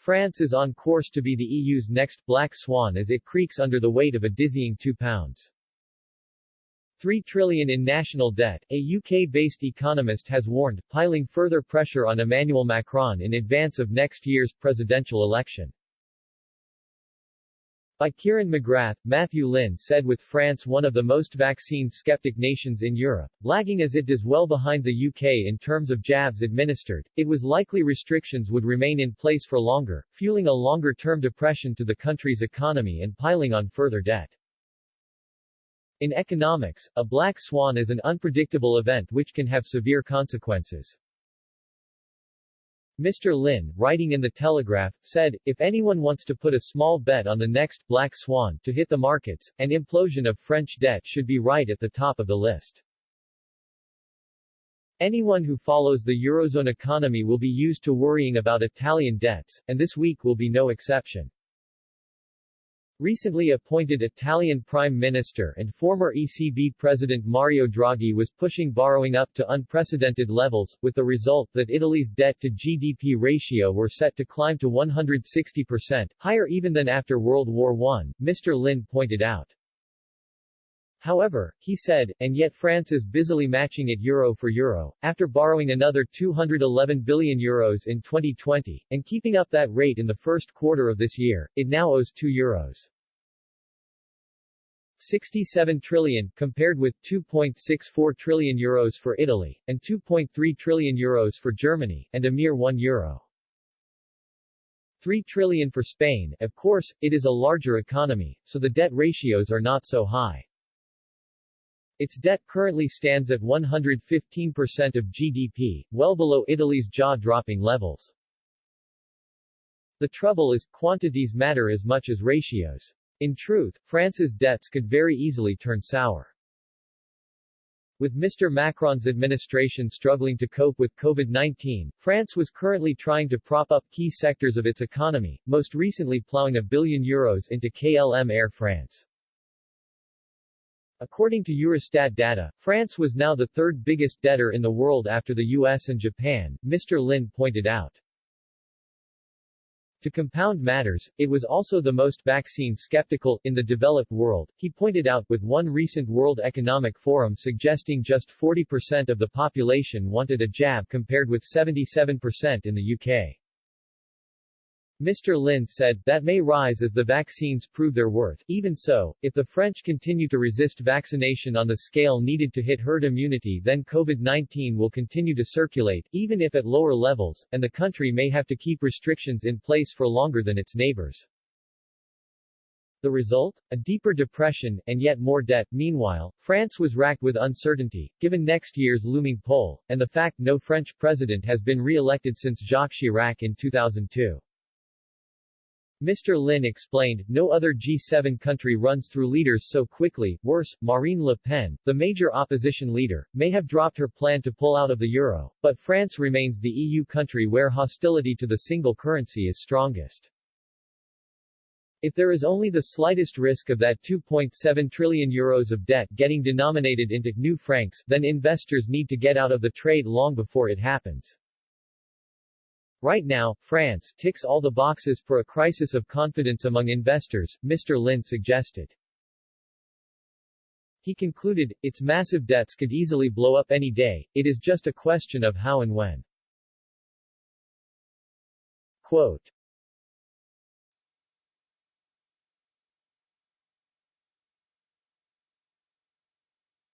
France is on course to be the EU's next black swan as it creaks under the weight of a dizzying £2. 3 trillion in national debt, a UK-based economist has warned, piling further pressure on Emmanuel Macron in advance of next year's presidential election. By Kieran McGrath, Matthew Lynn said with France one of the most vaccine-skeptic nations in Europe, lagging as it does well behind the UK in terms of jabs administered, it was likely restrictions would remain in place for longer, fueling a longer-term depression to the country's economy and piling on further debt. In economics, a black swan is an unpredictable event which can have severe consequences. Mr. Lin, writing in The Telegraph, said, if anyone wants to put a small bet on the next black swan to hit the markets, an implosion of French debt should be right at the top of the list. Anyone who follows the Eurozone economy will be used to worrying about Italian debts, and this week will be no exception. Recently appointed Italian Prime Minister and former ECB President Mario Draghi was pushing borrowing up to unprecedented levels, with the result that Italy's debt-to-GDP ratio were set to climb to 160%, higher even than after World War I, Mr. Lin pointed out. However, he said, and yet France is busily matching it euro for euro, after borrowing another €211 billion in 2020, and keeping up that rate in the first quarter of this year, it now owes €67 trillion, compared with €2.64 trillion for Italy, and €2.3 trillion for Germany, and a mere €1. 3 trillion for Spain. Of course, it is a larger economy, so the debt ratios are not so high. Its debt currently stands at 115% of GDP, well below Italy's jaw-dropping levels. The trouble is, quantities matter as much as ratios. In truth, France's debts could very easily turn sour. With Mr. Macron's administration struggling to cope with COVID-19, France was currently trying to prop up key sectors of its economy, most recently plowing €1 billion into KLM Air France. According to Eurostat data, France was now the third biggest debtor in the world after the US and Japan, Mr. Lin pointed out. To compound matters, it was also the most vaccine-skeptical in the developed world, he pointed out, with one recent World Economic Forum suggesting just 40% of the population wanted a jab compared with 77% in the UK. Mr. Lin said, that may rise as the vaccines prove their worth. Even so, if the French continue to resist vaccination on the scale needed to hit herd immunity, then COVID-19 will continue to circulate, even if at lower levels, and the country may have to keep restrictions in place for longer than its neighbors. The result? A deeper depression, and yet more debt. Meanwhile, France was racked with uncertainty, given next year's looming poll, and the fact no French president has been re-elected since Jacques Chirac in 2002. Mr. Lin explained, no other G7 country runs through leaders so quickly. Worse, Marine Le Pen, the major opposition leader, may have dropped her plan to pull out of the euro, but France remains the EU country where hostility to the single currency is strongest. If there is only the slightest risk of that €2.7 trillion of debt getting denominated into new francs, then investors need to get out of the trade long before it happens. Right now, France ticks all the boxes for a crisis of confidence among investors, Mr. Lin suggested. He concluded, its massive debts could easily blow up any day, it is just a question of how and when. Quote,